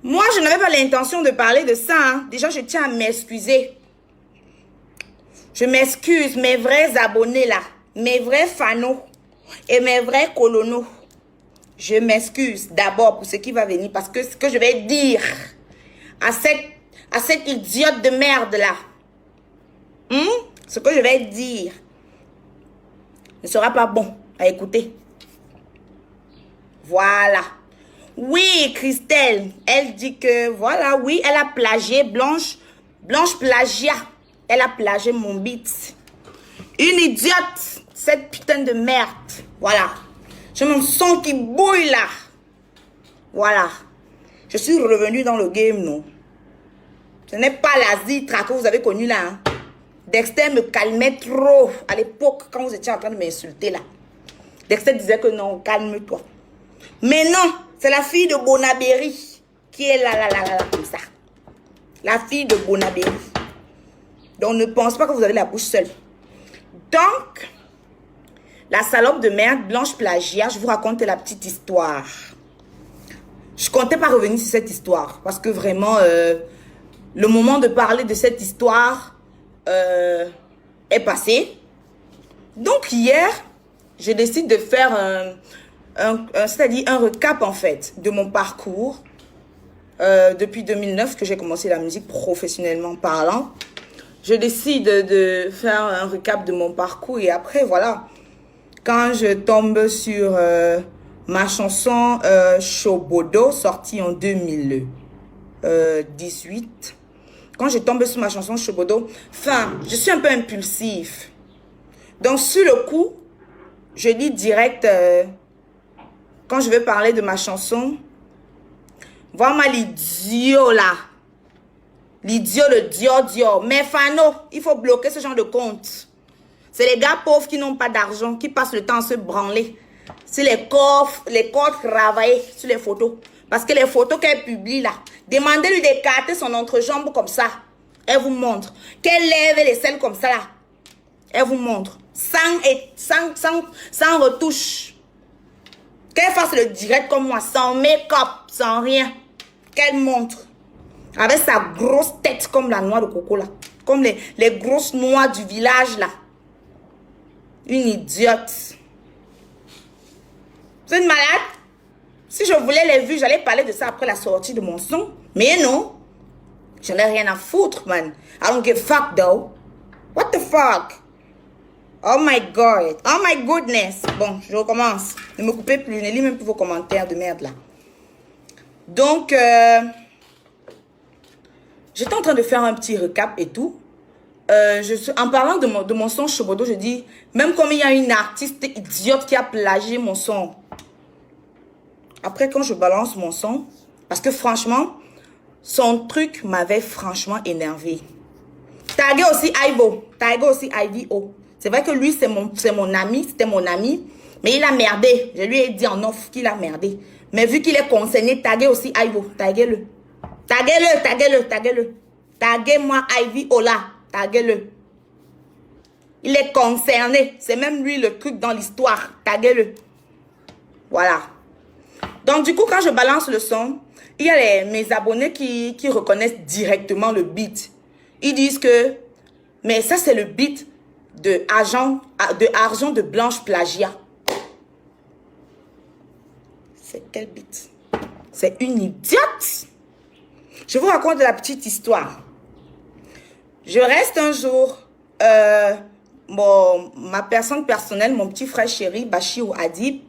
Moi, je n'avais pas l'intention de parler de ça. Hein. Déjà, je tiens à m'excuser. Je m'excuse, mes vrais abonnés là, mes vrais fanos et mes vrais colonos. Je m'excuse d'abord pour ce qui va venir parce que ce que je vais dire à cette idiote de merde là, ce que je vais dire ne sera pas bon à écouter. Voilà. Oui, Christelle, elle dit que, voilà, oui, elle a plagié, Blanche plagia. Elle a plagié mon beat. Une idiote, cette putain de merde. Voilà. J'ai mon sang qui bouille là. Voilà. Je suis revenue dans le game, non. Ce n'est pas la Zitra que vous avez connue là. Hein. Dexter me calmait trop à l'époque quand vous étiez en train de m'insulter là. Dexter disait que non, calme-toi. Mais non, c'est la fille de Bonaberry qui est là, comme ça. La fille de Bonaberry. Donc, ne pense pas que vous avez la bouche seule. Donc, la salope de merde, Blanche Plagia, je vous raconte la petite histoire. Je comptais pas revenir sur cette histoire parce que vraiment, le moment de parler de cette histoire est passé. Donc, hier, je décide de faire c'est-à-dire un recap en fait de mon parcours depuis 2009 que j'ai commencé la musique professionnellement parlant. Je décide de faire un recap de mon parcours et après voilà, quand je tombe sur ma chanson Shobodo sortie en 2018, quand je tombe sur ma chanson Shobodo, enfin, je suis un peu impulsif. Donc sur le coup, je dis direct quand je vais parler de ma chanson, vraiment l'idiot là. L'idiot, le dio. Mais Fano, il faut bloquer ce genre de compte. C'est les gars pauvres qui n'ont pas d'argent, qui passent le temps à se branler. C'est les corps travaillés sur les photos. Parce que les photos qu'elle publie là, demandez-lui d'écarter son entrejambe comme ça. Elle vous montre. Qu'elle lève les selles comme ça là. Elle vous montre. Sans retouche. Qu'elle fasse le direct comme moi, sans make-up, sans rien. Qu'elle montre. Avec sa grosse tête comme la noix de coco là. Comme les grosses noix du village là. Une idiote. Vous êtes malade? Si je voulais les vues, j'allais parler de ça après la sortie de mon son. Mais non. J'en ai rien à foutre, man. I don't give a fuck though. What the fuck? Oh my God. Oh my goodness. Bon, je recommence. Ne me coupez plus. Ne lis même plus vos commentaires de merde là. Donc, j'étais en train de faire un petit recap et tout. En parlant de mon son Shobodo, je dis, même comme il y a une artiste idiote qui a plagié mon son. Après, quand je balance mon son, parce que franchement, son truc m'avait franchement énervé. Taguez aussi Ivo. Taguez aussi IVO. C'est vrai que lui, c'est mon ami, c'était mon ami. Mais il a merdé. Je lui ai dit en off qu'il a merdé. Mais vu qu'il est concerné, taguez aussi Ivo. Taguez-le. Taguez-le. Taguez-moi IVO là. Taguez-le. Il est concerné. C'est même lui le truc dans l'histoire. Taguez-le. Voilà. Donc du coup, quand je balance le son, il y a mes abonnés qui reconnaissent directement le beat. Ils disent que, mais ça c'est le beat de Argent de Blanche Plagia. C'est quel beat? C'est une idiote. Je vous raconte la petite histoire. Je reste un jour, ma personne personnelle, mon petit frère chéri, Bachirou Adib,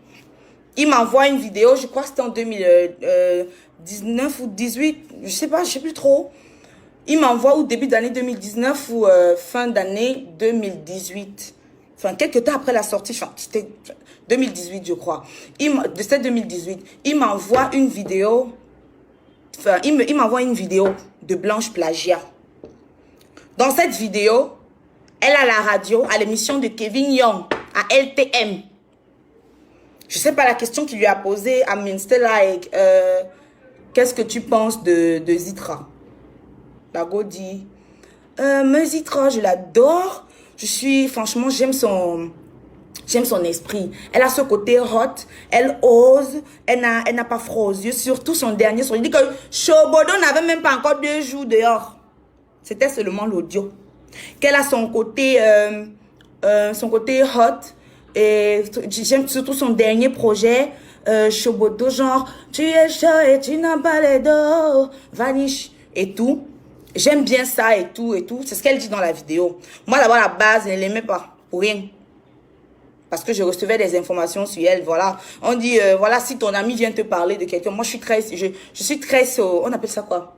il m'envoie une vidéo, je crois que c'était en 2019 ou 18, je sais plus trop. Il m'envoie au début d'année 2019 ou fin d'année 2018. Enfin, quelques temps après la sortie, c'était 2018, je crois. C'était 2018. Il m'envoie une vidéo, il m'envoie une vidéo de Blanche Plagia. Dans cette vidéo, elle a la radio, à l'émission de Kevin Young, à LTM. Je sais pas la question qu'il lui a posée à Minster like, qu'est-ce que tu penses de Zitra? La go dit, mais Zitra, je l'adore. Franchement, j'aime son J'aime son esprit. Elle a ce côté hot. Elle ose. Elle n'a pas froid aux yeux. Surtout son dernier son. Il dit que Shobodo n'avait même pas encore 2 jours dehors. C'était seulement l'audio. Qu'elle a son côté hot. Et j'aime surtout son dernier projet. Shobodo, genre, tu es chaud et tu n'as pas les dos. Vanish. Et tout. J'aime bien ça et tout et tout. C'est ce qu'elle dit dans la vidéo. Moi, d'abord, la base, elle ne l'aimait pas. Pour rien. Parce que je recevais des informations sur elle, voilà. On dit, voilà, si ton ami vient te parler de quelqu'un, moi je suis très, on appelle ça quoi?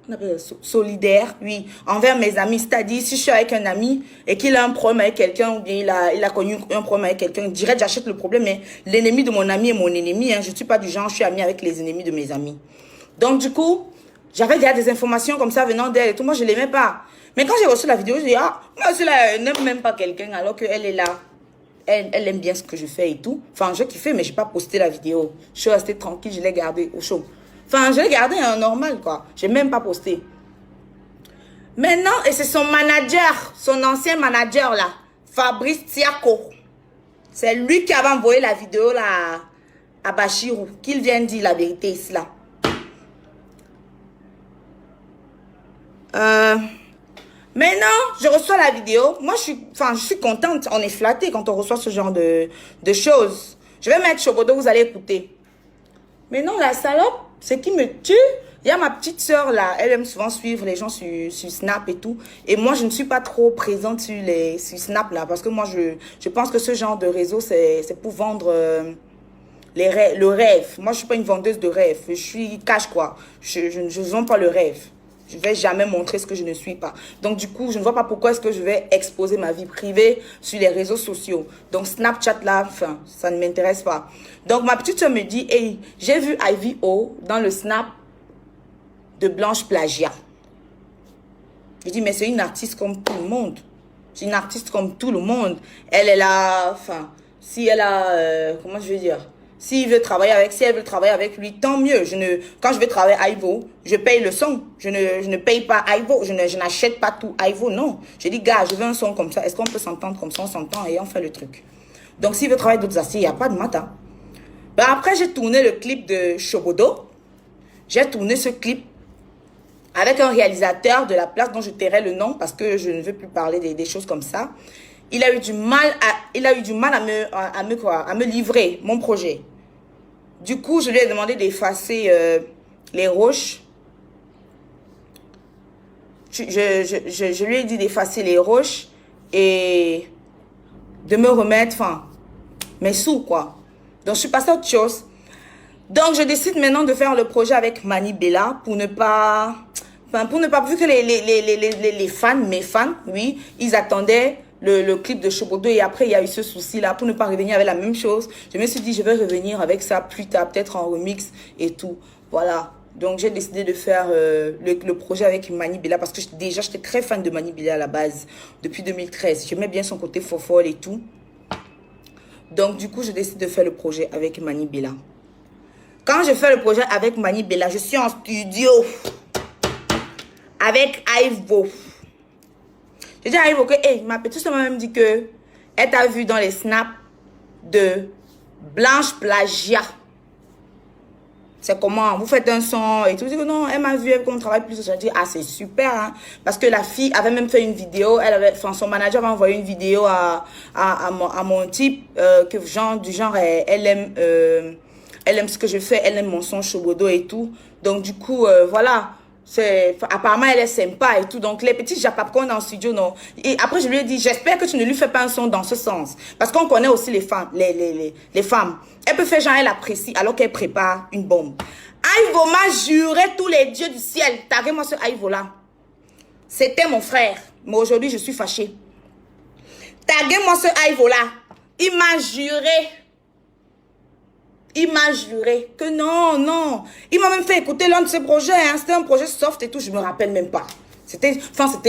On appelle ça solidaire, oui, envers mes amis. C'est-à-dire, si je suis avec un ami et qu'il a un problème avec quelqu'un, ou bien il a connu un problème avec quelqu'un, direct, j'achète le problème, mais l'ennemi de mon ami est mon ennemi, hein. Je ne suis pas du genre, je suis amie avec les ennemis de mes amis. Donc, du coup, j'avais déjà des informations comme ça venant d'elle et tout, moi je ne l'aimais pas. Mais quand j'ai reçu la vidéo, je dis, ah, moi, celle-là, elle n'aime même pas quelqu'un alors qu'elle est là. Elle aime bien ce que je fais et tout. Enfin, j'ai kiffé, mais je n'ai pas posté la vidéo. Je suis restée tranquille, je l'ai gardée au chaud. Enfin, je l'ai gardée en normal, quoi. Je n'ai même pas posté. Maintenant, et c'est son manager, son ancien manager, là, Fabrice Tiako. C'est lui qui avait envoyé la vidéo, là, à Bachirou, qu'il vient dire la vérité ici, là. Maintenant, je reçois la vidéo. Moi, je suis contente. On est flatté quand on reçoit ce genre de choses. Je vais mettre Shobodo, vous allez écouter. Mais non, la salope, ce qui me tue, il y a ma petite soeur là. Elle aime souvent suivre les gens sur Snap et tout. Et moi, je ne suis pas trop présente sur Snap là. Parce que moi, je pense que ce genre de réseau, c'est pour vendre le rêve. Moi, je ne suis pas une vendeuse de rêve. Je suis cash quoi. Je ne vends pas le rêve. Je ne vais jamais montrer ce que je ne suis pas. Donc, du coup, je ne vois pas pourquoi est-ce que je vais exposer ma vie privée sur les réseaux sociaux. Donc, Snapchat, là, enfin, ça ne m'intéresse pas. Donc, ma petite soeur me dit, hey, j'ai vu Ivy O dans le Snap de Blanche Plagia. Je dis, mais c'est une artiste comme tout le monde. C'est une artiste comme tout le monde. Elle est là, enfin, si elle a, comment je vais dire, si elle veut travailler avec lui, tant mieux. Quand je vais travailler Ivo, je paye le son. Je ne paye pas Ivo. Je n'achète pas tout Ivo, non. Je dis, gars, je veux un son comme ça. Est-ce qu'on peut s'entendre comme ça? On s'entend et on fait le truc. Donc, s'il veut travailler d'autres assises, il n'y a pas de matin. Ben, après, j'ai tourné le clip de Shobodo. J'ai tourné ce clip avec un réalisateur de la place dont je tairai le nom parce que je ne veux plus parler des choses comme ça. Il a eu du mal à me livrer mon projet. Du coup, je lui ai demandé d'effacer les roches. Je lui ai dit d'effacer les roches et de me remettre, enfin, mes sous, quoi. Donc, je suis passée à autre chose. Donc, je décide maintenant de faire le projet avec Mani Bella pour ne pas... Enfin, vu que les fans, mes fans, oui, ils attendaient le clip de Shobodo et après, il y a eu ce souci-là pour ne pas revenir avec la même chose. Je me suis dit, je vais revenir avec ça plus tard, peut-être en remix et tout. Voilà. Donc, j'ai décidé de faire le projet avec Mani Bella parce que déjà, j'étais très fan de Mani Bella à la base, depuis 2013. J'aimais bien son côté fofolle et tout. Donc, du coup, je décide de faire le projet avec Mani Bella. Quand je fais le projet avec Mani Bella, je suis en studio avec Ivo. J'ai dit à Ivo que, hey, ma petite soeur m'a même dit que elle t'a vu dans les snaps de Blanche Plagia. C'est comment? Vous faites un son et tout. Je dis que non, elle m'a vu, qu'on travaille plus. J'ai dit, ah, c'est super, hein. Parce que la fille avait même fait une vidéo. Son manager m'a envoyé une vidéo à mon type, que du genre, elle aime ce que je fais, elle aime mon son Shobodo et tout. Donc, du coup, voilà. Apparemment, elle est sympa et tout. Donc, les petits japapcorn en studio, non. Et après, je lui ai dit, j'espère que tu ne lui fais pas un son dans ce sens. Parce qu'on connaît aussi les femmes. Les femmes. Elle peut faire genre, elle apprécie alors qu'elle prépare une bombe. Ivo m'a juré tous les dieux du ciel. Taguez-moi ce Ivo-là. C'était mon frère. Mais aujourd'hui, je suis fâchée. Taguez-moi ce Ivo-là. Il m'a juré. Il m'a juré que non, non. Il m'a même fait écouter l'un de ses projets. Hein. C'était un projet soft et tout. Je me rappelle même pas. C'était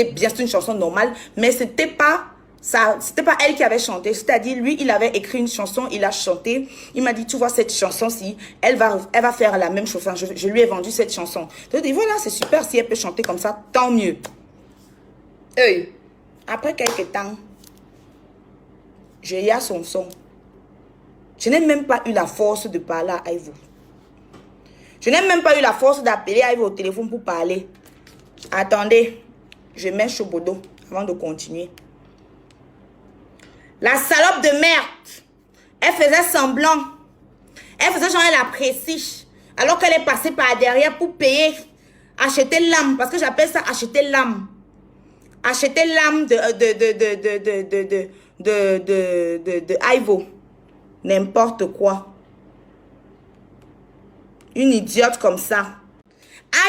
bien sûr une chanson normale. Mais c'était pas elle qui avait chanté. C'est-à-dire, lui, il avait écrit une chanson. Il a chanté. Il m'a dit, tu vois, cette chanson-ci, elle va faire la même chose. Enfin, je lui ai vendu cette chanson. Je lui ai dit, voilà, c'est super. Si elle peut chanter comme ça, tant mieux. Après quelques temps, J'ai à son son. Je n'ai même pas eu la force de parler à Ivo. Je n'ai même pas eu la force d'appeler Ivo au téléphone pour parler. Attendez, je mets Chobodo avant de continuer. La salope de merde. Elle faisait semblant. Elle faisait genre elle apprécie. Alors qu'elle est passée par derrière pour payer. Acheter l'âme. Parce que j'appelle ça acheter l'âme. Acheter l'âme de Ivo. N'importe quoi. Une idiote comme ça.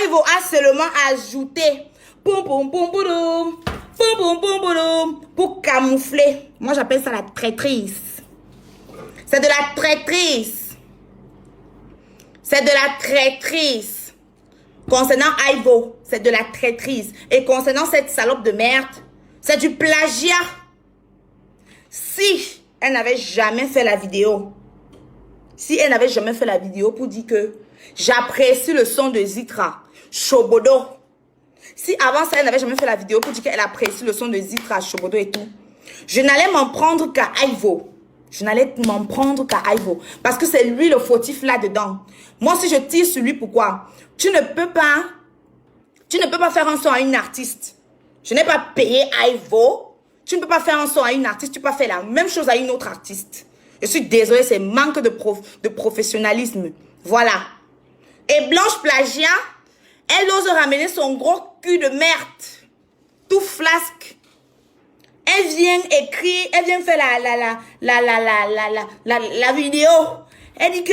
Ivo a seulement ajouté poum poum poum poum poum poum poum poum pour camoufler. Moi j'appelle ça la traîtrise. C'est de la traîtrise. C'est de la traîtrise. Concernant Ivo, c'est de la traîtrise. Et concernant cette salope de merde, c'est du plagiat. Si elle n'avait jamais fait la vidéo, pour dire que j'apprécie le son de Zitra, Chobodo. Si avant ça, elle n'avait jamais fait la vidéo pour dire qu'elle apprécie le son de Zitra, Chobodo et tout, je n'allais m'en prendre qu'à Ivo. Parce que c'est lui le fautif là-dedans. Moi, si je tire sur lui, pourquoi? Tu ne peux pas faire un son à une artiste. Je n'ai pas payé Ivo. Tu ne peux pas faire un son à une artiste. Tu peux pas faire la même chose à une autre artiste. Je suis désolée, c'est manque de professionnalisme. Voilà. Et Blanche Plagiat, elle ose ramener son gros cul de merde. Tout flasque. Elle vient écrire, elle vient faire la vidéo. Elle dit que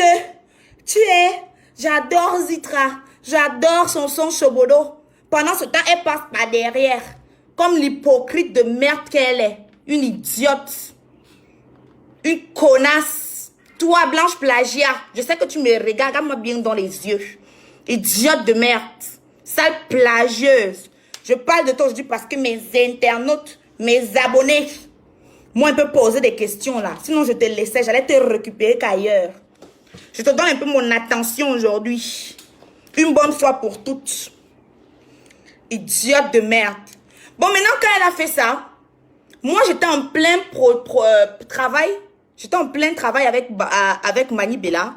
j'adore Zitra. J'adore son son Chobodo. Pendant ce temps, elle passe par derrière. Comme l'hypocrite de merde qu'elle est. Une idiote. Une connasse. Toi, Blanche Plagiat, je sais que tu me regardes. Regarde-moi bien dans les yeux. Idiote de merde. Sale plagieuse. Je parle de toi aujourd'hui parce que mes internautes, mes abonnés, moi, ils peuvent poser des questions là. Sinon, je te laissais. J'allais te récupérer qu'ailleurs. Je te donne un peu mon attention aujourd'hui. Une bonne fois pour toutes. Idiote de merde. Bon, maintenant, quand elle a fait ça, moi, j'étais en plein travail. J'étais en plein travail avec Mani Bella.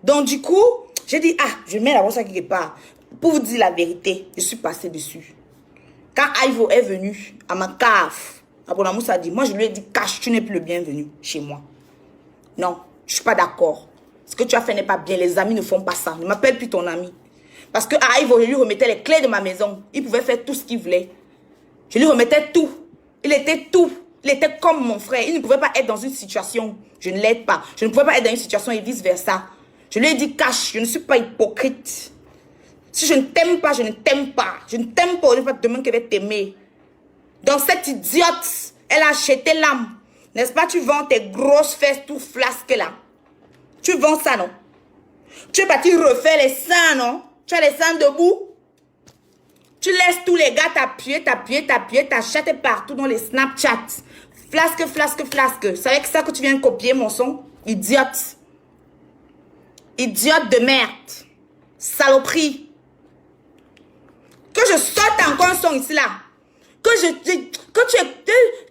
Donc, du coup, j'ai dit, je mets la ça quelque part. Pour vous dire la vérité, je suis passée dessus. Quand Ivo est venu à ma cave, Abonamous a dit, moi, je lui ai dit, cache, tu n'es plus le bienvenu chez moi. Non, je ne suis pas d'accord. Ce que tu as fait n'est pas bien. Les amis ne font pas ça. Ne m'appelle plus ton ami. Parce que Ivo, je lui remettais les clés de ma maison. Il pouvait faire tout ce qu'il voulait. Je lui remettais tout. Il était tout. Il était comme mon frère. Il ne pouvait pas être dans une situation. Je ne l'aide pas. Je ne pouvais pas être dans une situation et vice versa. Je lui ai dit, cache, je ne suis pas hypocrite. Si je ne t'aime pas, je ne t'aime pas. Je ne t'aime pas, c'est pas demain qu'elle va t'aimer. Donc cette idiote, elle a acheté l'âme. N'est-ce pas, tu vends tes grosses fesses tout flasques là. Tu vends ça, non? Tu es parti refaire les seins, non? Tu as les seins debout? Tu laisses tous les gars t'appuyer, t'achètes partout dans les Snapchat. Flasque. C'est avec ça que tu viens copier mon son? Idiote. Idiote de merde. Saloperie. Que je sorte encore un son ici là. Que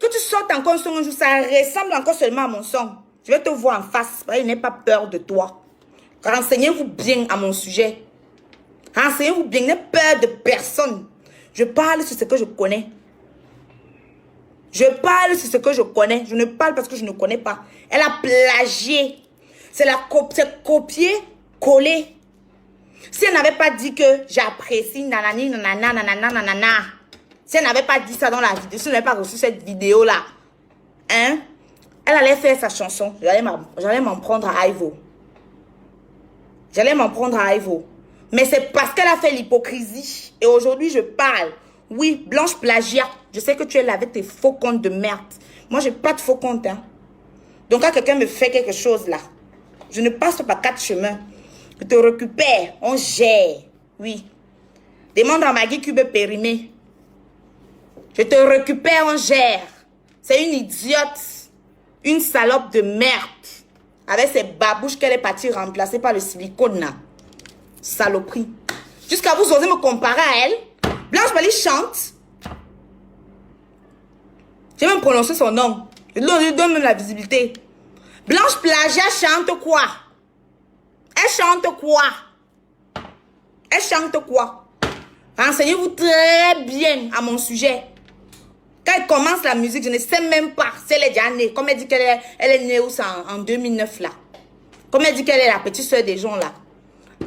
tu sortes encore un son un jour, ça ressemble encore seulement à mon son. Je vais te voir en face. Je n'ai pas peur de toi. Renseignez-vous bien à mon sujet. Renseignez-vous bien. N'ayez peur de personne. Je parle sur ce que je connais. Je parle sur ce que je connais. Je ne parle parce que je ne connais pas. Elle a plagié. C'est copier-coller. Si elle n'avait pas dit que j'apprécie nanani, nanana, nanana, nanana. Si elle n'avait pas dit ça dans la vidéo, si elle n'avait pas reçu cette vidéo-là, hein, elle allait faire sa chanson. J'allais m'en prendre à Ivo. Mais c'est parce qu'elle a fait l'hypocrisie. Et aujourd'hui, je parle. Oui, Blanche Plagiat. Je sais que tu es là avec tes faux comptes de merde. Moi, je n'ai pas de faux comptes. Hein. Donc, quand quelqu'un me fait quelque chose là, je ne passe pas 4 chemins. Je te récupère. On gère. Oui. Demande à Maggie Cube périmé. Je te récupère, on gère. C'est une idiote. Une salope de merde. Avec ses babouches qu'elle est partie remplacer par le silicone là. Saloperie. Jusqu'à vous osez me comparer à elle. Blanche Bali chante. J'ai même prononcé son nom. Je donne même la visibilité. Blanche Plagia chante quoi? Elle chante quoi? Elle chante quoi? Renseignez-vous très bien à mon sujet. Quand elle commence la musique, je ne sais même pas si elle est déjà née. Comme elle dit qu'elle est née où ça, en 2009 là. Comme elle dit qu'elle est la petite soeur des gens là.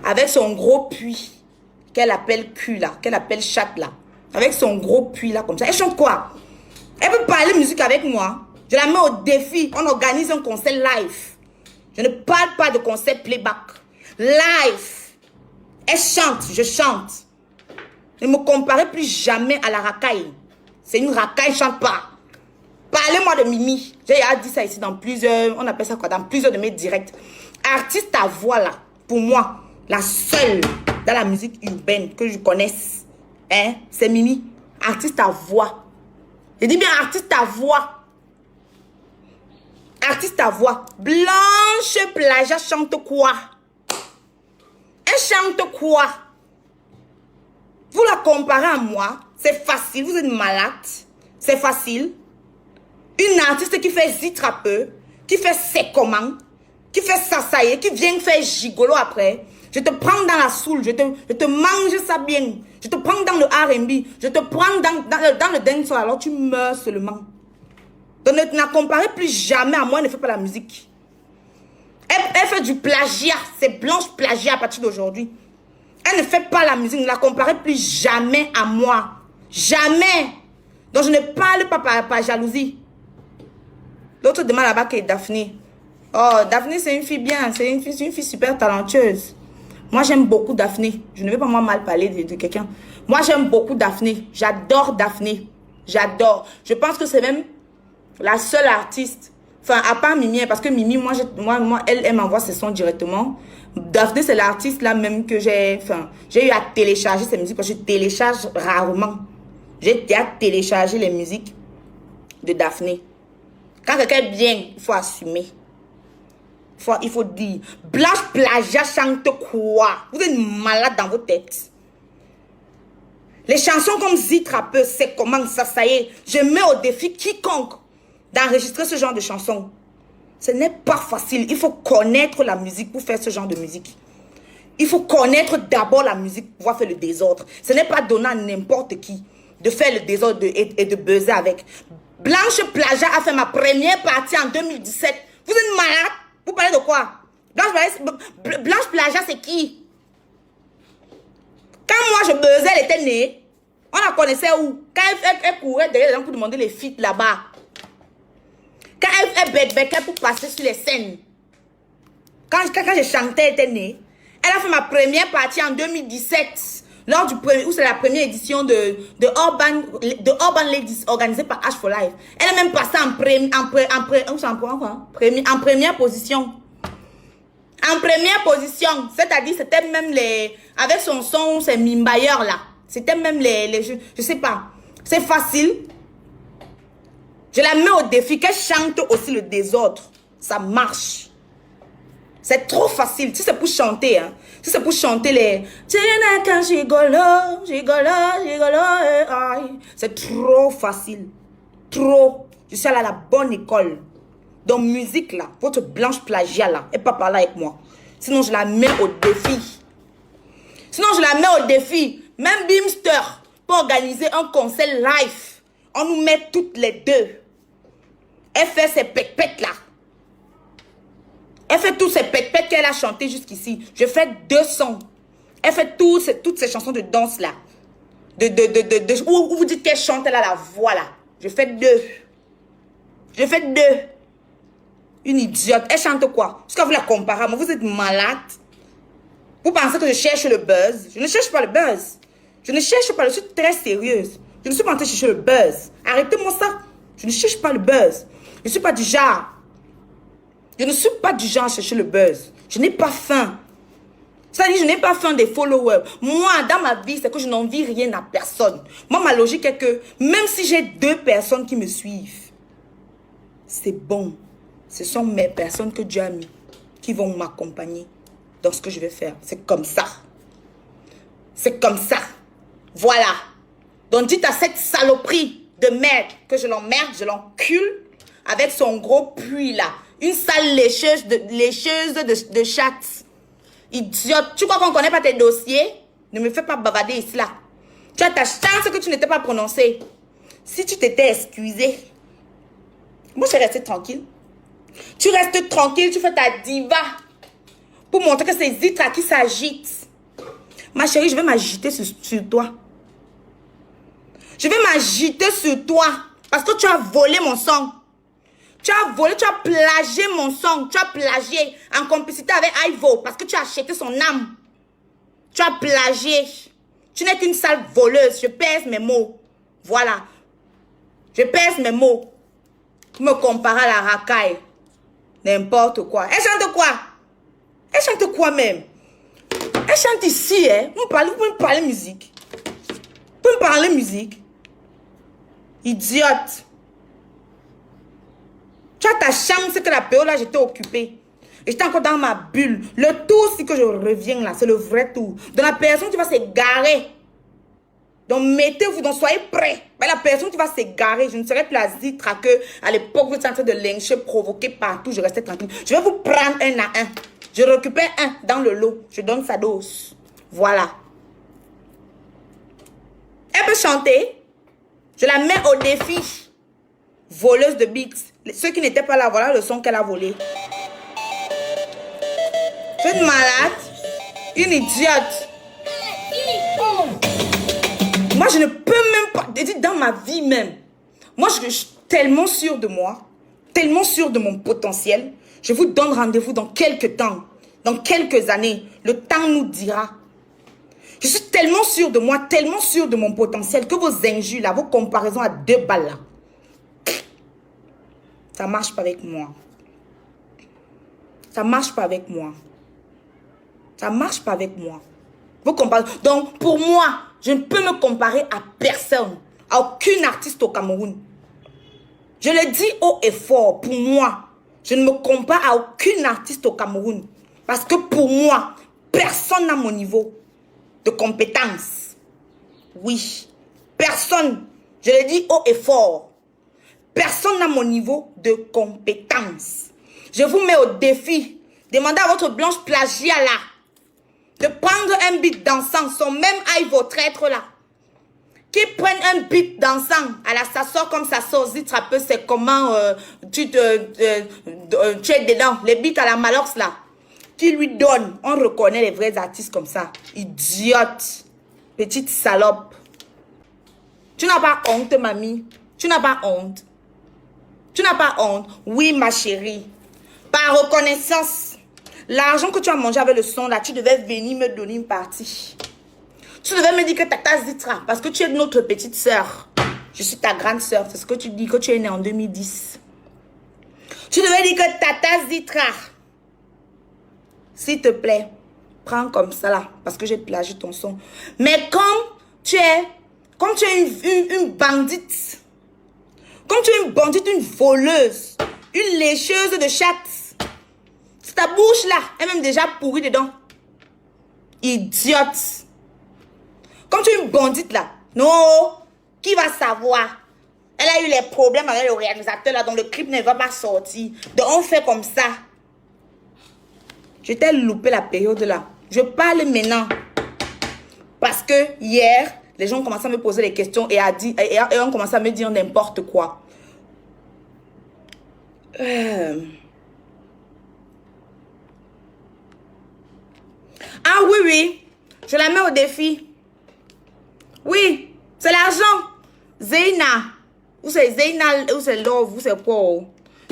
Avec son gros puits. Qu'elle appelle cul là. Qu'elle appelle chatte là. Avec son gros puits là comme ça. Elle chante quoi? Elle peut parler musique avec moi. Je la mets au défi. On organise un concert live. Je ne parle pas de concert playback. Live. Elle chante, je chante. Ne me comparez plus jamais à la racaille. C'est une racaille, elle chante pas. Parlez-moi de Mimi. J'ai dit ça ici dans plusieurs, on appelle ça quoi, dans plusieurs de mes directs. Artiste à voix là, pour moi, la seule dans la musique urbaine que je connaisse, hein, c'est Mimi. Artiste à voix. Je dis bien artiste à voix. Artiste à voix. Blanche Plagia chante quoi? Elle chante quoi? Vous la comparez à moi, c'est facile, vous êtes malade, c'est facile. Une artiste qui fait zitrapeux, qui fait ses commandes, qui fait sasaye, qui vient faire gigolo après. Je te prends dans la soul, je te mange ça bien. Je te prends dans le R&B, je te prends dans le dancehall, alors tu meurs seulement. Donc ne la comparez plus jamais à moi, elle ne fait pas la musique. Elle fait du plagiat, c'est Blanche Plagia à partir d'aujourd'hui. Elle ne fait pas la musique, ne la comparez plus jamais à moi. Jamais. Donc je ne parle pas par jalousie. L'autre demande là-bas qui est Daphné. Oh, Daphné c'est une fille bien, c'est une fille super talentueuse. Moi j'aime beaucoup Daphné. Je ne vais pas moi mal parler de quelqu'un. Moi j'aime beaucoup Daphné. J'adore Daphné. J'adore. Je pense que c'est même la seule artiste. Enfin, à part Mimi, parce que Mimi, moi elle m'envoie ses sons directement. Daphné, c'est l'artiste là même que j'ai eu à télécharger ses musiques parce que je télécharge rarement. J'ai à télécharger les musiques de Daphné. Quand quelqu'un est bien, il faut assumer. Il faut dire. Blanche Plagia chante quoi? Vous êtes malade dans vos têtes. Les chansons comme Zitrapeux, c'est comment ça y est. Je mets au défi quiconque d'enregistrer ce genre de chansons. Ce n'est pas facile. Il faut connaître la musique pour faire ce genre de musique. Il faut connaître d'abord la musique pour pouvoir faire le désordre. Ce n'est pas donner à n'importe qui de faire le désordre et de buzzer avec. Blanche Plagia a fait ma première partie en 2017. Vous êtes malade? Vous parlez de quoi? Blanche Plagia, c'est qui? Quand moi je buzzais, elle était née. On la connaissait où? Quand elle courait derrière les gens pour demander les feats là-bas. Quand elle bête pour passer sur les scènes. Quand je chantais, elle était née. Elle a fait ma première partie en 2017. Lors du premier, où c'est la première édition de Urban Ladies organisée par H for Life. Elle est même passée en première position. En première position. C'est-à-dire, c'était même les... Avec son son, c'est Mimbayer là. C'était même les je sais pas. C'est facile. Je la mets au défi qu'elle chante aussi le désordre. Ça marche. C'est trop facile. Si c'est pour chanter, hein. Si c'est pour chanter les... C'est trop facile. Trop. Je suis allée à la bonne école. Donc, musique là, votre Blanche Plagia là, elle pas parler avec moi. Sinon, je la mets au défi. Même Beamster pour organiser un concert live. On nous met toutes les deux. Elle fait ses pètes là. Elle fait tous ces pètes qu'elle a chanté jusqu'ici. Je fais 2 sons. Elle fait toutes ces chansons de danse là. Où vous dites qu'elle chante, elle a la voix là. Je fais 2. Une idiote. Elle chante quoi? Est-ce que vous la comparez à moi? Vous êtes malade? Vous pensez que je cherche le buzz? Je ne cherche pas le buzz. Je suis très sérieuse. Je ne suis pas en train de chercher le buzz. Arrêtez-moi ça. Je ne cherche pas le buzz. Je ne suis pas du genre. À chercher le buzz. Je n'ai pas faim. C'est-à-dire, je n'ai pas faim des followers. Moi, dans ma vie, c'est que je n'envie rien à personne. Moi, ma logique est que même si j'ai 2 personnes qui me suivent, c'est bon. Ce sont mes personnes que Dieu a mis qui vont m'accompagner dans ce que je vais faire. C'est comme ça. Voilà. Donc, dites à cette saloperie de merde que je l'emmerde, je l'encule. avec son gros puits là. Une sale lécheuse de chatte. Idiote. Tu crois qu'on ne connaît pas tes dossiers? Ne me fais pas bavarder ici là. Tu as ta chance que tu n'étais pas prononcé. Si tu t'étais excusé, moi je suis restée tranquille. Tu restes tranquille, tu fais ta diva. Pour montrer que c'est Zitra qui s'agite. Ma chérie, je vais m'agiter sur toi. Je vais m'agiter sur toi. Parce que tu as volé mon sang. Tu as volé, tu as plagié mon sang. Tu as plagié en complicité avec Ivo. Parce que tu as acheté son âme. Tu as plagié. Tu n'es qu'une sale voleuse. Je pèse mes mots. Voilà. Je pèse mes mots. Tu me compares à la racaille. N'importe quoi. Elle chante quoi? Elle chante quoi même? Elle chante ici, hein? Vous pouvez me parler musique. Vous pouvez me parler musique. Idiote. Tu as ta chambre, c'est que la période là, j'étais occupée. Et j'étais encore dans ma bulle. Le tour, c'est que je reviens là. C'est le vrai tour. Dans la personne qui va s'égarer. Donc, mettez-vous, donc soyez prêts. Mais la personne qui va s'égarer, je ne serai plus la Zitra que à l'époque, vous êtes en train de lyncher, provoquer partout. Je restais tranquille. Je vais vous prendre un à un. Je récupère un dans le lot. Je donne sa dose. Voilà. Elle peut chanter. Je la mets au défi. Voleuse de beats. Ceux qui n'étaient pas là, voilà le son qu'elle a volé. C'est une malade. Une idiote. Moi, je ne peux même pas, dans ma vie même, moi, je suis tellement sûre de moi, tellement sûre de mon potentiel. Je vous donne rendez-vous dans quelques temps, dans quelques années. Le temps nous dira. Je suis tellement sûre de moi, tellement sûre de mon potentiel que vos injures, là, vos comparaisons à 2 balles, là, ça ne marche pas avec moi. Ça ne marche pas avec moi. Ça ne marche pas avec moi. Vos comparaisons. Donc, pour moi, je ne peux me comparer à personne, à aucune artiste au Cameroun. Je le dis haut et fort, pour moi, je ne me compare à aucune artiste au Cameroun. Parce que pour moi, personne n'a mon niveau de compétence. Oui, personne, je le dis haut et fort, personne n'a mon niveau de compétence. Je vous mets au défi, demandez à votre blanche plagiat là, de prendre un beat dansant, son même Ivo traître là, qui prennent un beat dansant, à la ça sort comme ça sort, Zitra peu, c'est comment tu es dedans, les beats à la Malox là, qui lui donne, on reconnaît les vrais artistes comme ça, idiote, petite salope. Tu n'as pas honte, mamie, tu n'as pas honte, tu n'as pas honte, oui ma chérie, par reconnaissance. L'argent que tu as mangé avec le son là, tu devais venir me donner une partie. Tu devais me dire que Tata Zitra, parce que tu es notre petite sœur. Je suis ta grande sœur, c'est ce que tu dis, que tu es née en 2010. Tu devais dire que Tata Zitra, s'il te plaît, prends comme ça là, parce que j'ai plagié ton son. Mais comme tu es une bandite, comme tu es une bandite, une voleuse, une lécheuse de chatte, ta bouche là est même déjà pourrie dedans. Idiote. Comme tu es une bandite là. Non. Qui va savoir? Elle a eu les problèmes avec le réalisateur là. Donc le clip ne va pas sortir. Donc on fait comme ça. Je t'ai loupé la période là. Je parle maintenant. Parce que hier, les gens ont commencé à me poser des questions et ont commencé à me dire n'importe quoi. Ah oui, oui, je la mets au défi. Oui, c'est l'argent. Zeina, ou c'est Zeina, ou c'est Love, ou c'est quoi?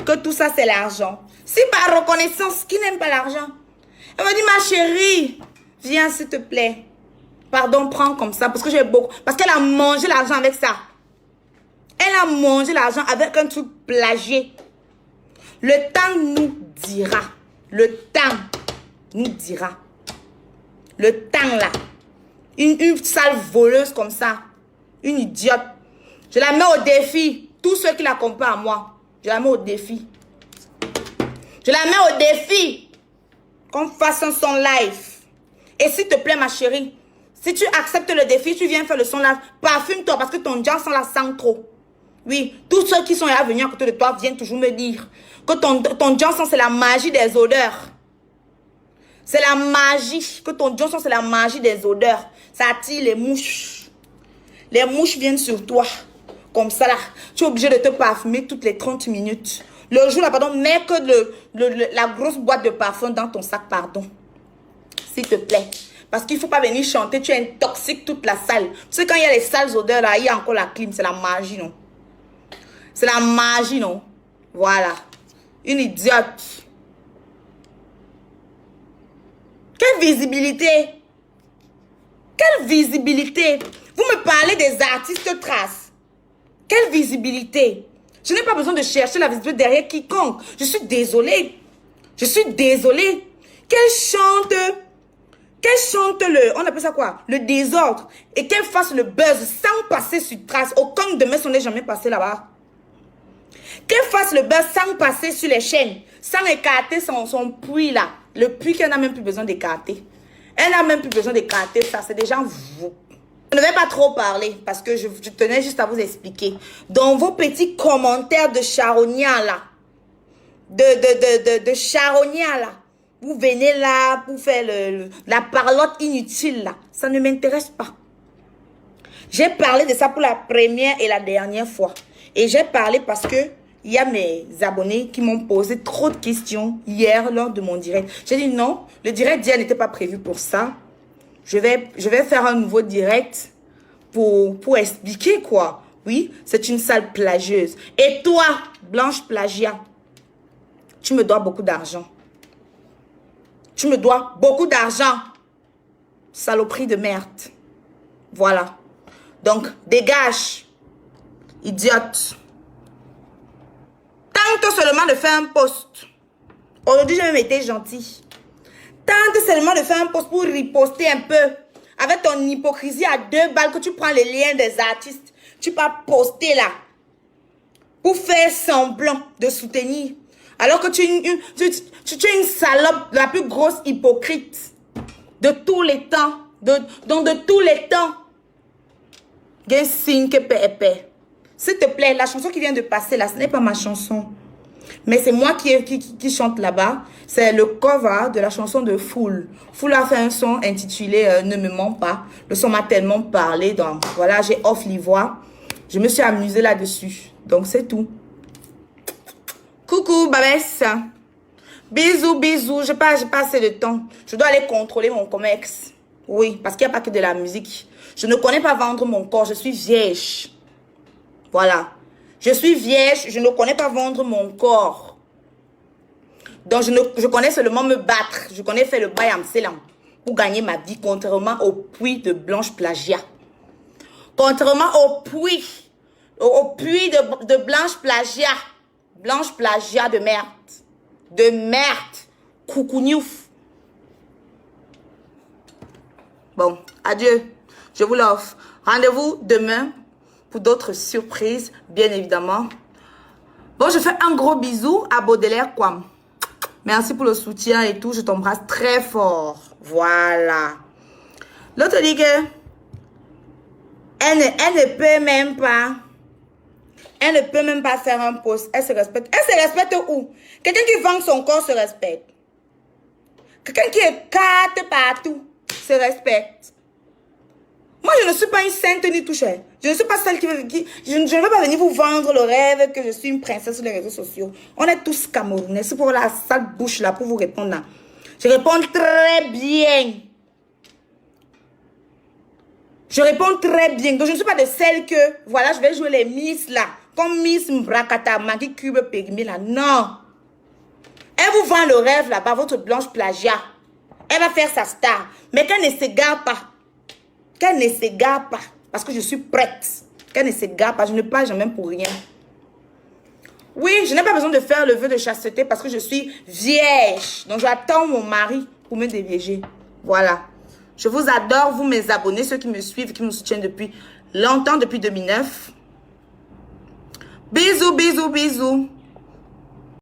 Que tout ça, c'est l'argent. Si par reconnaissance, qui n'aime pas l'argent? Elle me dit, ma chérie, viens s'il te plaît. Pardon, prends comme ça, parce que j'ai beaucoup. Parce qu'elle a mangé l'argent avec ça. Elle a mangé l'argent avec un truc plagié. Le temps nous dira. Le temps nous dira. Le temps là, une sale voleuse comme ça, une idiote, je la mets au défi, tous ceux qui la comparent à moi, je la mets au défi. Je la mets au défi, qu'on fasse un son live. Et s'il te plaît ma chérie, si tu acceptes le défi, tu viens faire le son live, parfume-toi parce que ton genre sent la sang trop. Oui, tous ceux qui sont à venir à côté de toi viennent toujours me dire que ton Johnson, c'est la magie des odeurs. C'est la magie. Que ton Johnson, c'est la magie des odeurs. Ça attire les mouches. Les mouches viennent sur toi. Comme ça, là. Tu es obligé de te parfumer toutes les 30 minutes. Le jour, là, pardon, mets que la grosse boîte de parfum dans ton sac, pardon. S'il te plaît. Parce qu'il ne faut pas venir chanter. Tu intoxiques toute la salle. Tu sais, quand il y a les sales odeurs, là, il y a encore la clim. C'est la magie, non? C'est la magie, non? Voilà. Une idiote. Quelle visibilité! Quelle visibilité! Vous me parlez des artistes traces. Quelle visibilité! Je n'ai pas besoin de chercher la visibilité derrière quiconque. Je suis désolée. Je suis désolée. Qu'elle chante on appelle ça quoi? Le désordre. Et qu'elle fasse le buzz sans passer sur trace. Aucun de mes sons n'est jamais passé là-bas. Qu'elle fasse le buzz sans passer sur les chaînes. Sans écarter son puits là. Le puits qu'elle n'a même plus besoin d'écarter. Elle n'a même plus besoin d'écarter ça. C'est déjà vous. Je ne vais pas trop parler parce que je tenais juste à vous expliquer. Dans vos petits commentaires de charognat là. De charognat là. Vous venez là pour faire la parlotte inutile là. Ça ne m'intéresse pas. J'ai parlé de ça pour la première et la dernière fois. Et j'ai parlé parce que il y a mes abonnés qui m'ont posé trop de questions hier lors de mon direct. J'ai dit non, le direct d'hier n'était pas prévu pour ça. Je vais faire un nouveau direct pour expliquer quoi. Oui, c'est une salle plagieuse. Et toi, Blanche Plagia, tu me dois beaucoup d'argent. Tu me dois beaucoup d'argent. Saloperie de merde. Voilà. Donc, dégage. Idiote. Tente seulement de faire un post. Aujourd'hui, j'ai même été gentil. Tente seulement de faire un post pour riposter un peu. Avec ton hypocrisie à 2 balles que tu prends les liens des artistes. Tu peux poster là. Pour faire semblant de soutenir. Alors que tu es une salope, la plus grosse hypocrite de tous les temps. Donc de tous les temps. S'il te plaît, la chanson qui vient de passer là, ce n'est pas ma chanson. Mais c'est moi qui chante là-bas. C'est le cover de la chanson de Foul. Foul a fait un son intitulé Ne me mens pas. Le son m'a tellement parlé. Donc voilà, j'ai off l'ivoire. Je me suis amusée là-dessus. Donc c'est tout. Coucou, Babès. Bisous, bisous. J'ai pas assez de temps. Je dois aller contrôler mon comex. Oui, parce qu'il n'y a pas que de la musique. Je ne connais pas vendre mon corps. Je suis vierge. Voilà. Je suis vierge. Je ne connais pas vendre mon corps. Donc, je connais seulement me battre. Je connais faire le bail en célan pour gagner ma vie, contrairement au puits de Blanche Plagia. Contrairement au puits de Blanche Plagia. Blanche Plagia de merde. De merde. Coucougnouf. Bon, adieu. Je vous l'offre. Rendez-vous demain pour d'autres surprises, bien évidemment. Bon, je fais un gros bisou à Baudelaire Kwam. Merci pour le soutien et tout. Je t'embrasse très fort. Voilà. L'autre dit que elle ne peut même pas. Elle ne peut même pas faire un post. Elle se respecte. Elle se respecte où? Quelqu'un qui vend son corps se respecte. Quelqu'un qui écarte partout se respecte. Moi, je ne suis pas une sainte ni touchée. Je ne suis pas celle je ne vais pas venir vous vendre le rêve que je suis une princesse sur les réseaux sociaux. On est tous Camerounais. C'est pour la sale bouche là pour vous répondre là. Je réponds très bien. Je réponds très bien. Donc, je ne suis pas de celle que, voilà, je vais jouer les Miss là. Comme Miss Mbrakata, Maggie Cube Pygmy là. Non. Elle vous vend le rêve là-bas, votre Blanche Plagia. Elle va faire sa star. Mais qu'elle ne s'égare pas. Qu'elle ne s'égare pas. Parce que je suis prête. Qu'elle ne s'égare pas. Je ne parle jamais pour rien. Oui, je n'ai pas besoin de faire le vœu de chasteté parce que je suis vierge. Donc, j'attends mon mari pour me dévierger. Voilà. Je vous adore, vous mes abonnés, ceux qui me suivent, qui me soutiennent depuis longtemps, depuis 2009. Bisous, bisous, bisous.